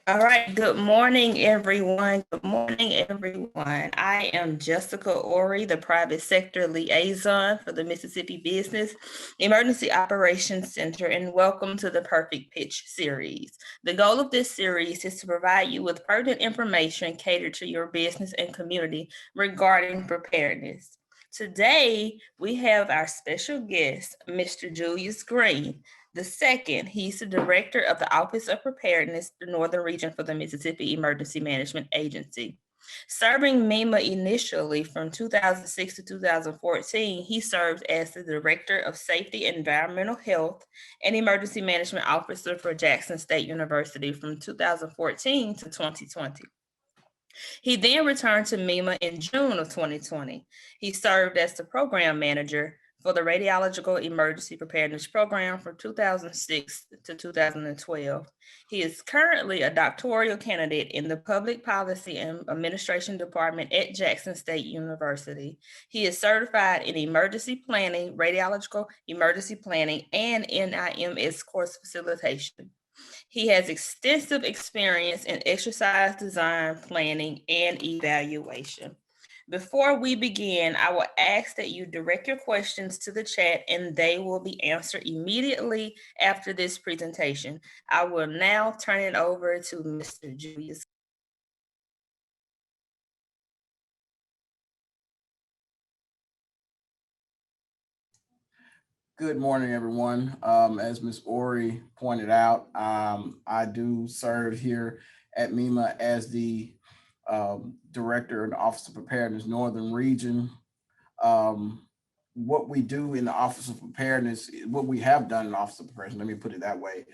All right, good morning, everyone. Good morning, everyone. I am Jessica Ori, the private sector liaison for the Mississippi Business Emergency Operations Center, and welcome to the Perfect Pitch series. The goal of this series is to provide you with pertinent information catered to your business and community regarding preparedness. Today, we have our special guest, Mr. Julius Green. The second, he's the director of the Office of Preparedness, the Northern Region for the Mississippi Emergency Management Agency. Serving MEMA initially from 2006 to 2014, he served as the Director of Safety and Environmental Health and Emergency Management Officer for Jackson State University from 2014 to 2020. He then returned to MEMA in June of 2020. He served as the program manager for the Radiological Emergency Preparedness Program from 2006 to 2012. He is currently a doctoral candidate in the Public Policy and Administration Department at Jackson State University. He is certified in emergency planning, radiological emergency planning, and NIMS course facilitation. He has extensive experience in exercise design, planning, and evaluation. Before we begin, I will ask that you direct your questions to the chat and they will be answered immediately after this presentation. I will now turn it over to Mr. Julius. Good morning, everyone. As Ms. Ori pointed out, I do serve here at MEMA as the director in the Office of Preparedness Northern Region. What we do in the Office of Preparedness, what we have done in the Office of Preparedness, let me put it that way.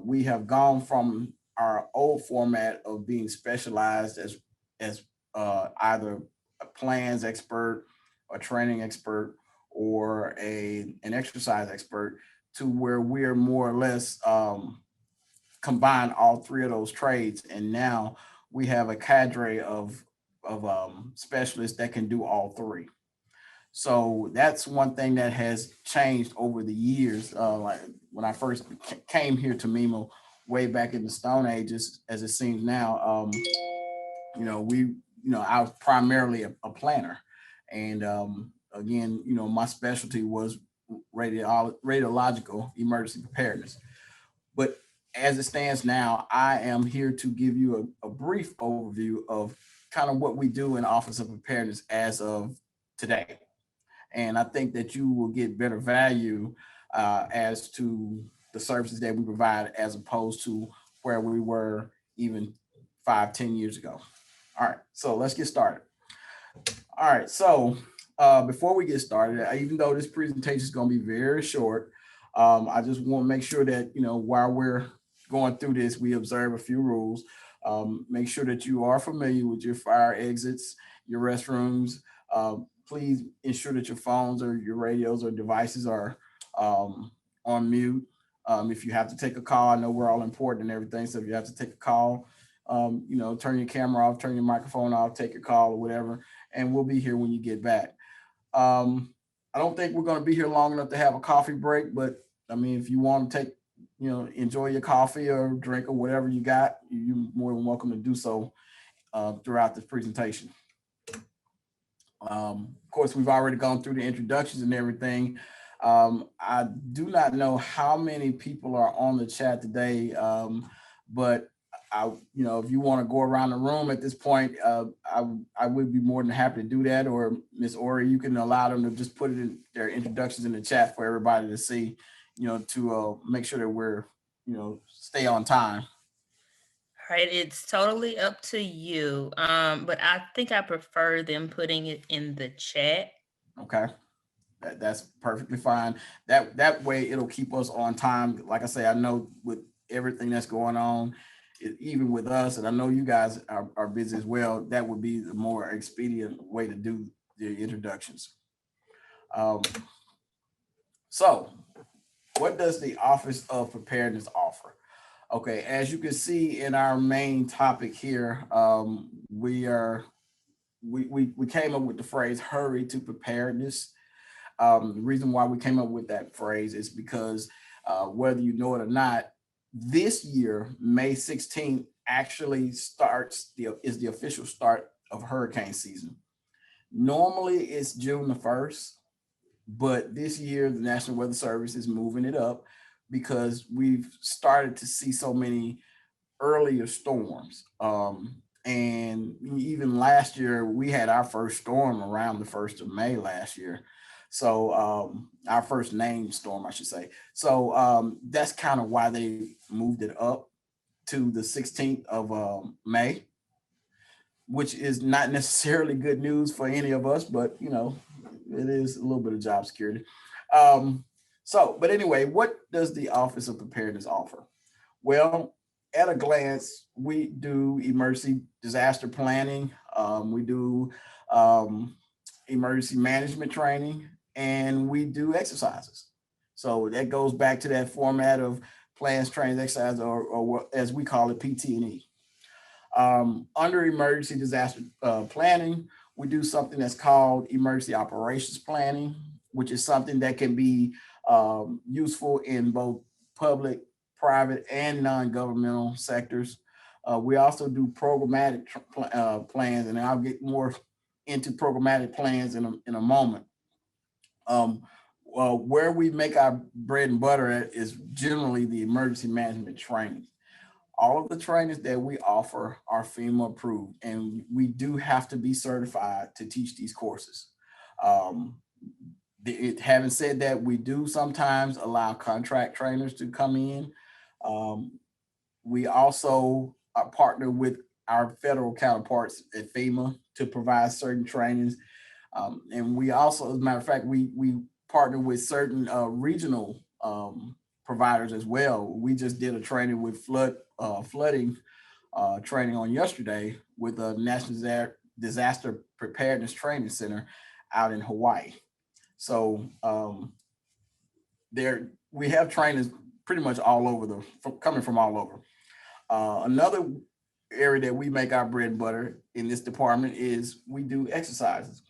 We have gone from our old format of being specialized as either a plans expert, a training expert, or an exercise expert to where we're more or less combine all three of those trades. And now we have a cadre of specialists that can do all three. So that's one thing that has changed over the years. Like when I first came here to MEMA way back in the Stone Ages, as it seems now, I was primarily a planner. And again, my specialty was radiological emergency preparedness. But as it stands now, I am here to give you a brief overview of kind of what we do in Office of Preparedness as of today. And I think that you will get better value as to the services that we provide as opposed to where we were even 5, 10 years ago. All right, so let's get started. All right, so before we get started, even though this presentation is going to be very short, I just want to make sure that, while we're going through this, we observe a few rules. Make sure that you are familiar with your fire exits, your restrooms. Please ensure that your phones or your radios or devices are on mute. If you have to take a call, I know we're all important and everything. So if you have to take a call, turn your camera off, turn your microphone off, take your call or whatever, and we'll be here when you get back. I don't think we're going to be here long enough to have a coffee break, but I mean, if you want to take, enjoy your coffee or drink or whatever you got, you're more than welcome to do so throughout this presentation. Of course, we've already gone through the introductions and everything. I do not know how many people are on the chat today, but if you want to go around the room at this point, I would be more than happy to do that. Or Miss Ori, you can allow them to just put it in their introductions in the chat for everybody to see, to make sure that we're, stay on time. All right, it's totally up to you. But I think I prefer them putting it in the chat. Okay. That's perfectly fine. That way it'll keep us on time. Like I say, I know with everything that's going on, even with us, and I know you guys are busy as well, that would be the more expedient way to do the introductions. So what does the Office of Preparedness offer? Okay, as you can see in our main topic here, we came up with the phrase "hurry to preparedness." The reason why we came up with that phrase is because whether you know it or not, this year, May 16th, actually is the official start of hurricane season. Normally it's June the 1st, but this year the National Weather Service is moving it up because we've started to see so many earlier storms. And even last year, we had our first storm around the 1st of May last year. So our first named storm, I should say. So that's kind of why they moved it up to the 16th of May, which is not necessarily good news for any of us, but you know, it is a little bit of job security. But anyway, what does the Office of Preparedness offer? Well, at a glance, we do emergency disaster planning. We do emergency management training, and we do exercises. So that goes back to that format of plans, trains, exercise, or as we call it, PT&E. Under emergency disaster planning, we do something that's called emergency operations planning, which is something that can be useful in both public, private, and non-governmental sectors. We also do programmatic plans, and I'll get more into programmatic plans in a moment. Where we make our bread and butter at is generally the emergency management training. All of the trainings that we offer are FEMA approved, and we do have to be certified to teach these courses. Having said that, we do sometimes allow contract trainers to come in. We also partner with our federal counterparts at FEMA to provide certain trainings. And we also, as a matter of fact, we partner with certain regional providers as well. We just did a training with flooding training on yesterday with the National Disaster Preparedness Training Center out in Hawaii. So we have trainers pretty much all over coming from all over. Another area that we make our bread and butter in this department is we do exercises.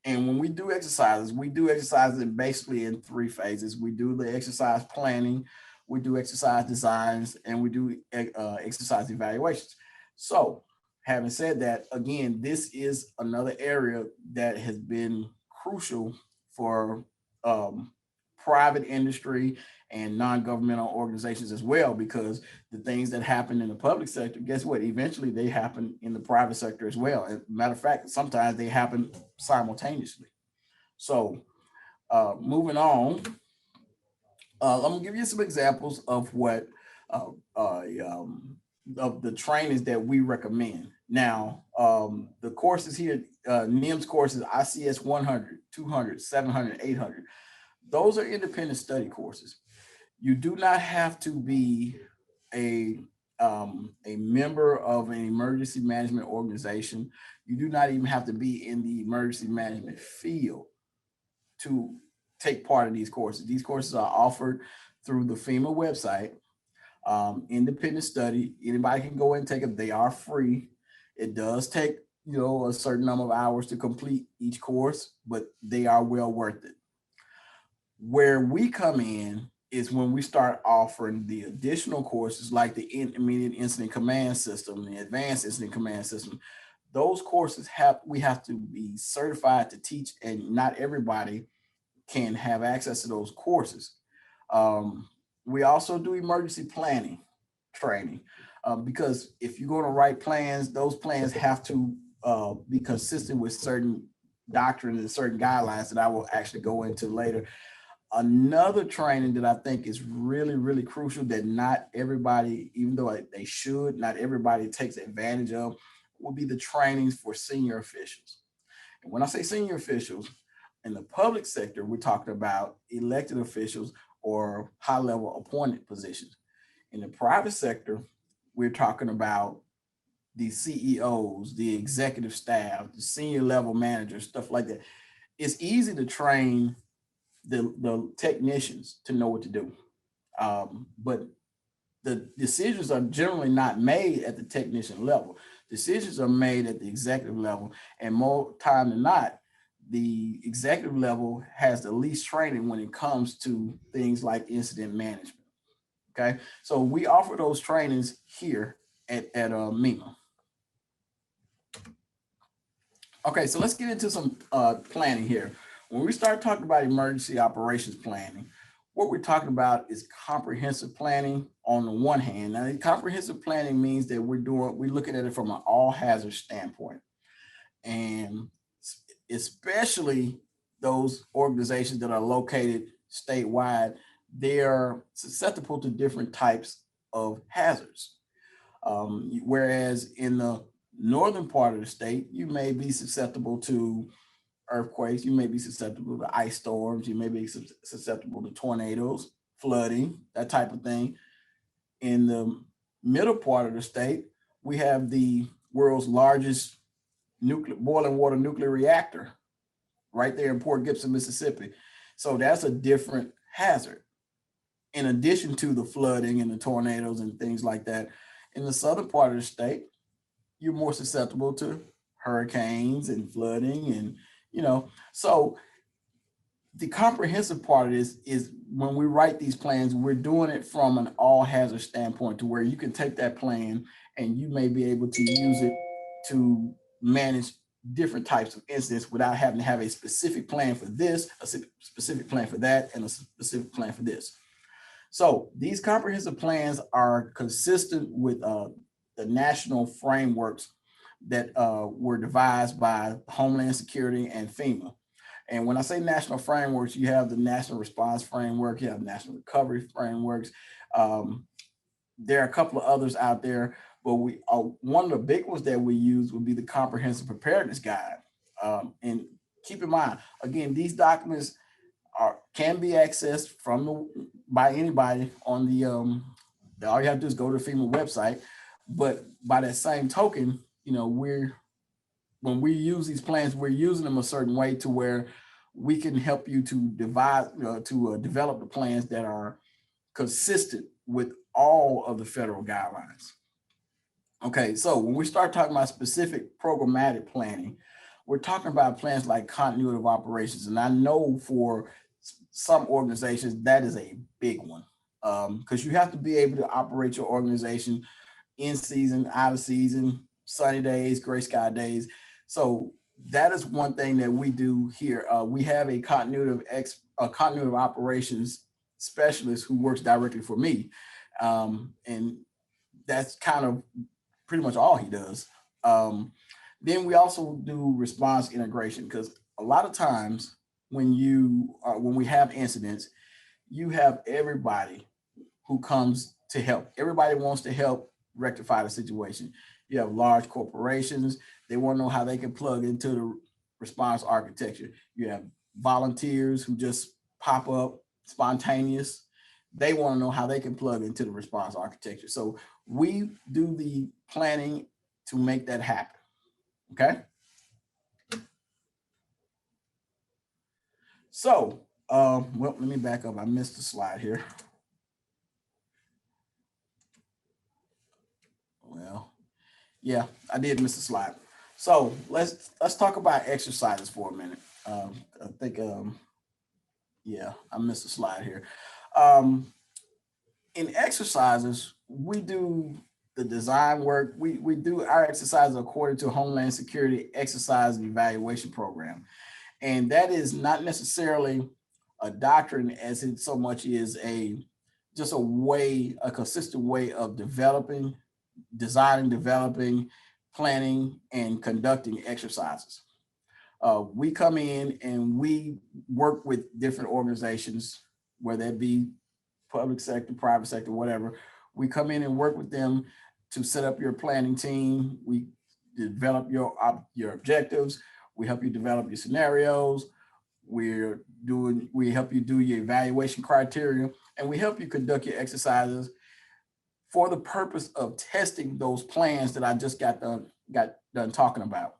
And when we do exercises basically in 3 phases. We do the exercise planning, we do exercise designs, and we do exercise evaluations. So having said that, again, this is another area that has been crucial for private industry and non-governmental organizations as well, because the things that happen in the public sector, guess what? Eventually they happen in the private sector as well. As a matter of fact, sometimes they happen simultaneously. So moving on, I'm gonna give you some examples of what of the trainings that we recommend. Now, the courses here, NIMS courses, ICS 100, 200, 700, 800, those are independent study courses. You do not have to be a member of an emergency management organization. You do not even have to be in the emergency management field to take part in these courses. These courses are offered through the FEMA website, independent study. Anybody can go and take them. They are free. It does take, a certain number of hours to complete each course, but they are well worth it. Where we come in is when we start offering the additional courses like the Intermediate Incident Command System, the Advanced Incident Command System. Those courses we have to be certified to teach, and not everybody can have access to those courses. We also do emergency planning training because if you're going to write plans, those plans have to be consistent with certain doctrines and certain guidelines that I will actually go into later. Another training that I think is really, really crucial that not everybody, even though they should, not everybody takes advantage of, will be the trainings for senior officials. And when I say senior officials, in the public sector, we're talking about elected officials or high-level appointed positions. In the private sector, we're talking about the CEOs, the executive staff, the senior level managers, stuff like that. It's easy to train the technicians to know what to do. But the decisions are generally not made at the technician level. Decisions are made at the executive level, and more time than not, the executive level has the least training when it comes to things like incident management. Okay, so we offer those trainings here at MEMA. Okay, so let's get into some planning here. When we start talking about emergency operations planning, what we're talking about is comprehensive planning on the one hand. Now, comprehensive planning means that we're looking at it from an all hazard standpoint. And especially those organizations that are located statewide, they are susceptible to different types of hazards. Whereas in the northern part of the state, you may be susceptible to earthquakes, you may be susceptible to ice storms, you may be susceptible to tornadoes, flooding, that type of thing. In the middle part of the state, we have the world's largest boiling water nuclear reactor right there in Port Gibson, Mississippi. So that's a different hazard. In addition to the flooding and the tornadoes and things like that, in the southern part of the state, you're more susceptible to hurricanes and flooding, and so the comprehensive part of this is when we write these plans, we're doing it from an all hazard standpoint to where you can take that plan and you may be able to use it to manage different types of incidents without having to have a specific plan for this, a specific plan for that, and a specific plan for this. So these comprehensive plans are consistent with the national frameworks that were devised by Homeland Security and FEMA. And when I say national frameworks, you have the National Response Framework, you have National Recovery Frameworks. There are a couple of others out there, but one of the big ones that we use would be the Comprehensive Preparedness Guide. And keep in mind, again, these documents can be accessed by anybody on the, all you have to do is go to the FEMA website. But by that same token, when we use these plans, we're using them a certain way to where we can help you to develop the plans that are consistent with all of the federal guidelines. Okay, so when we start talking about specific programmatic planning, we're talking about plans like continuity of operations. And I know for some organizations, that is a big one, because you have to be able to operate your organization in season, out of season, sunny days, gray sky days. So that is one thing that we do here. We have a continuity of operations specialist who works directly for me. And that's kind of pretty much all he does. Then we also do response integration, because a lot of times when we have incidents, you have everybody who comes to help. Everybody wants to help rectify the situation. You have large corporations, they want to know how they can plug into the response architecture. You have volunteers who just pop up, spontaneous. They want to know how they can plug into the response architecture. So we do the planning to make that happen. Okay. So, well, let me back up. I missed a slide here. Well, yeah, I did miss a slide. So let's talk about exercises for a minute. I think, yeah, I missed a slide here. In exercises, we do the design work. We do our exercises according to Homeland Security exercise and evaluation program. And that is not necessarily a doctrine as it so much is just a consistent way of designing, developing, planning, and conducting exercises. We come in and we work with different organizations, whether it be public sector, private sector, whatever. We come in and work with them to set up your planning team. We develop your objectives. We help you develop your scenarios. We help you do your evaluation criteria, and we help you conduct your exercises for the purpose of testing those plans that I just got done talking about.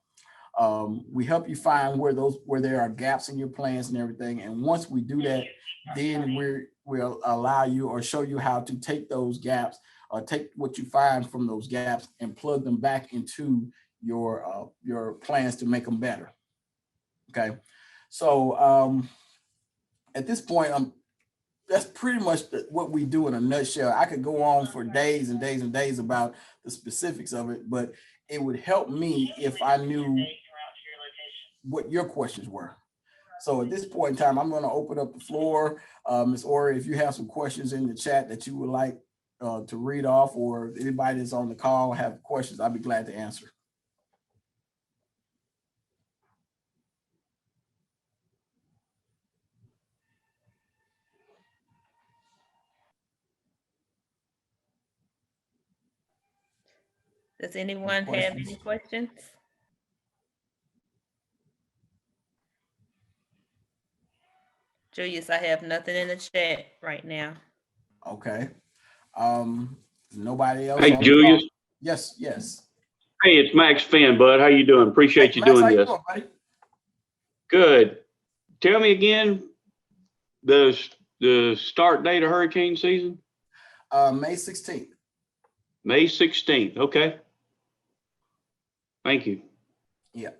We help you find where there are gaps in your plans and everything. And once we do that, then we'll allow you or show you how to take those gaps or take what you find from those gaps and plug them back into your plans to make them better. Okay. So at this point, that's pretty much what we do in a nutshell. I could go on for days and days and days about the specifics of it, but it would help me if I knew what your questions were. So at this point in time, I'm going to open up the floor. Ms. Ori, if you have some questions in the chat that you would like to read off, or anybody that's on the call have questions, I'd be glad to answer. Does anyone have any questions? Julius, I have nothing in the chat right now. Okay. Nobody else? Hey, Julius. Yes, yes. Hey, it's Max Finn, bud. How you doing? Appreciate you Max, doing how this. you doing, buddy? Good. Tell me again the start date of hurricane season. May 16th. May 16th. Okay. Thank you. Yeah.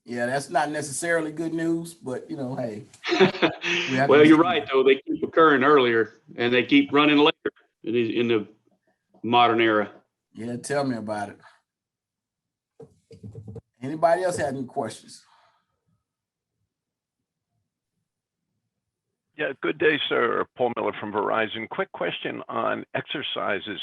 Yeah, that's not necessarily good news, but you know, hey. Well, you're right though. They keep occurring earlier, and they keep running later in the modern era. Yeah, tell me about it. Anybody else have any questions? Yeah, good day, sir. Paul Miller from Verizon. Quick question on exercises.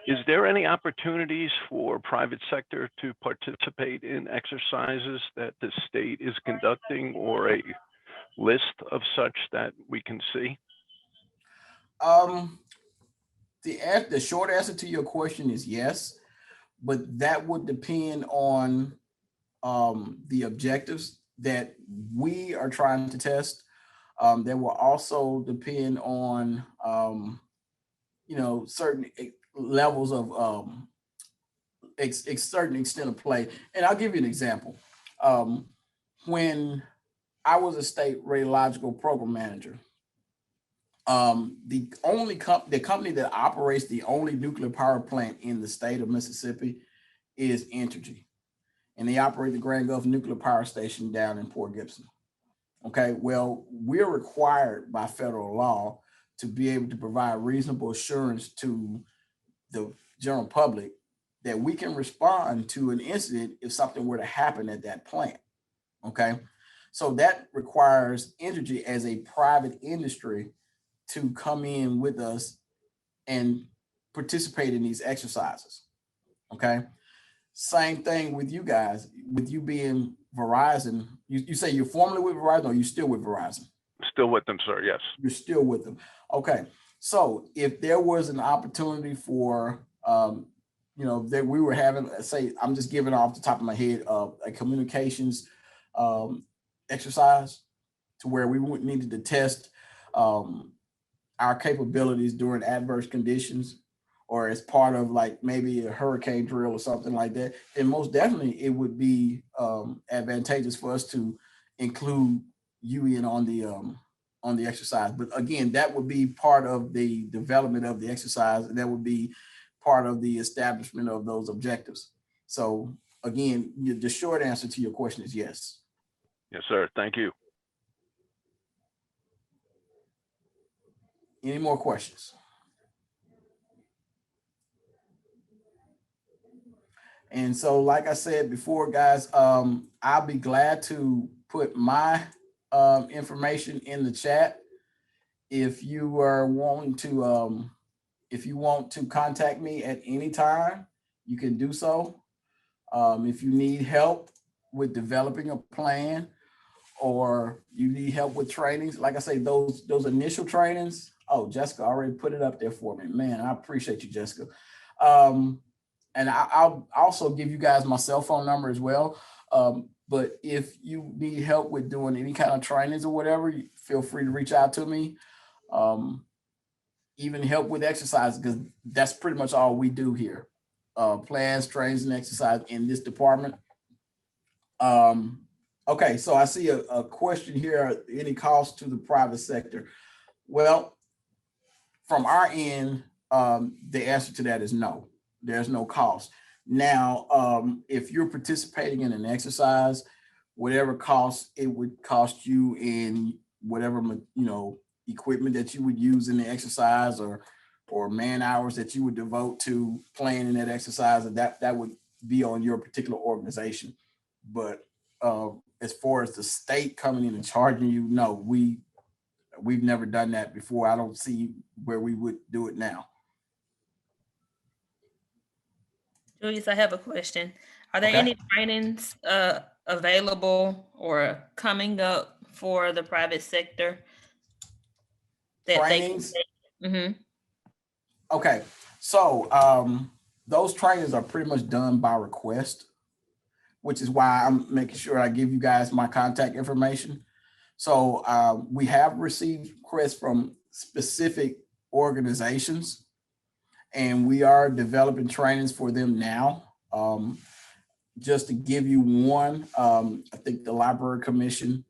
Is there any opportunities for private sector to participate in exercises that the state is conducting, or a list of such that we can see? The short answer to your question is yes, but that would depend on the objectives that we are trying to test. That will also depend on you know, certain levels of certain extent of play. And I'll give you an example. When I was a state radiological program manager, the company that operates the only nuclear power plant in the state of Mississippi is Entergy, and they operate the Grand Gulf Nuclear Power Station down in Port Gibson. Okay, well, we're required by federal law to be able to provide reasonable assurance to the general public that we can respond to an incident if something were to happen at that plant. Okay, so that requires Entergy as a private industry to come in with us and participate in these exercises. Okay, same thing with you guys, with you being Verizon. You say you're formerly with Verizon, or you still with Verizon? Still with them, sir, yes. You're still with them. Okay, so if there was an opportunity for, you know, that we were having, say, I'm just giving off the top of my head, a communications exercise to where we needed to test our capabilities during adverse conditions, or as part of like maybe a hurricane drill or something like that, then most definitely it would be advantageous for us to include you in on the exercise. But again, that would be part of the development of the exercise, and that would be part of the establishment of those objectives. So again, the short answer to your question is yes. Yes, sir. Thank you. Any more questions? And so, like I said before, guys, I'll be glad to put my information in the chat. If you are wanting to, if you want to contact me at any time, you can do so. If you need help with developing a plan, or you need help with trainings, like I say, those initial trainings. Oh, Jessica already put it up there for me. Man, I appreciate you, Jessica. And I'll also give you guys my cell phone number as well. But if you need help with doing any kind of trainings or whatever, feel free to reach out to me. Even help with exercise, because that's pretty much all we do here. Plans, trainings, and exercise in this department. Okay, so I see a question here, any cost to the private sector? Well, from our end, the answer to that is no. There's no cost. Now, if you're participating in an exercise, whatever cost it would cost you in whatever, you know, equipment that you would use in the exercise, or man hours that you would devote to playing in that exercise, and that would be on your particular organization. But as far as the state coming in and charging you, no, we've never done that before. I don't see where we would do it now. Julius, I have a question. Are there Okay. any trainings available or coming up for the private sector that Trainings? they can? Okay, so those trainings are pretty much done by request, which is why I'm making sure I give you guys my contact information. So we have received requests from specific organizations, and we are developing trainings for them now. Just to give you one, I think the Library Commission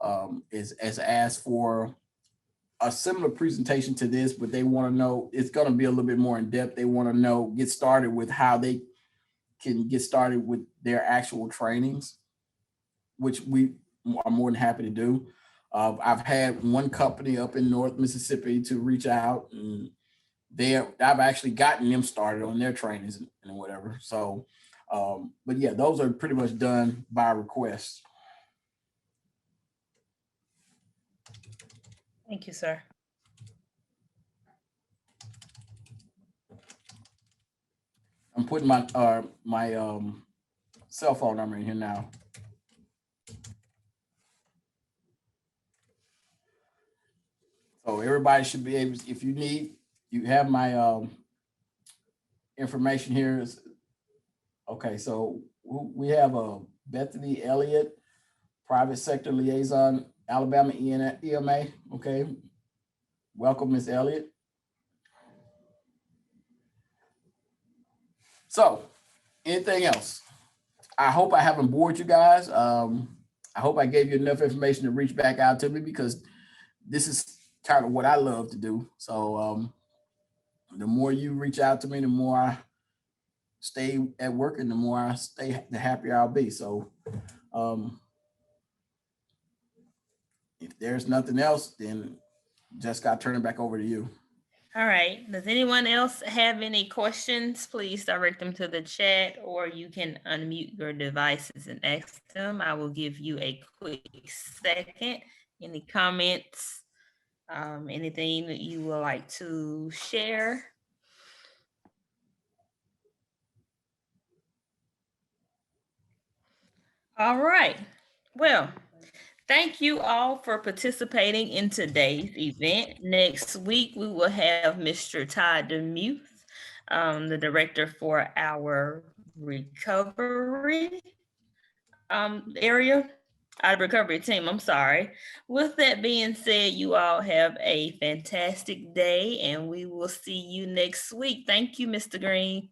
has asked for a similar presentation to this, but they want to know, it's going to be a little bit more in depth. They want to know, get started with how they can get started with their actual trainings, which we are more than happy to do. I've had one company up in North Mississippi to reach out, and I've actually gotten them started on their trainings and whatever. So, but yeah, those are pretty much done by request. Thank you, sir. I'm putting my cell phone number in here now. So everybody should be able, if you need, you have my information here. Okay, so we have Bethany Elliott, Private Sector Liaison, Alabama EMA. Okay, welcome, Ms. Elliott. So, anything else? I hope I haven't bored you guys. I hope I gave you enough information to reach back out to me, because this is kind of what I love to do. So the more you reach out to me, the more I stay at work, and the more I stay, the happier I'll be. So if there's nothing else, then just got to turn it back over to you. All right. Does anyone else have any questions? Please direct them to the chat, or you can unmute your devices and ask them. I will give you a quick second. Any comments? Anything that you would like to share? All right. Well, thank you all for participating in today's event. Next week, we will have Mr. Todd Demuth, the director for our recovery area, our recovery team, I'm sorry. With that being said, you all have a fantastic day, and we will see you next week. Thank you, Mr. Green.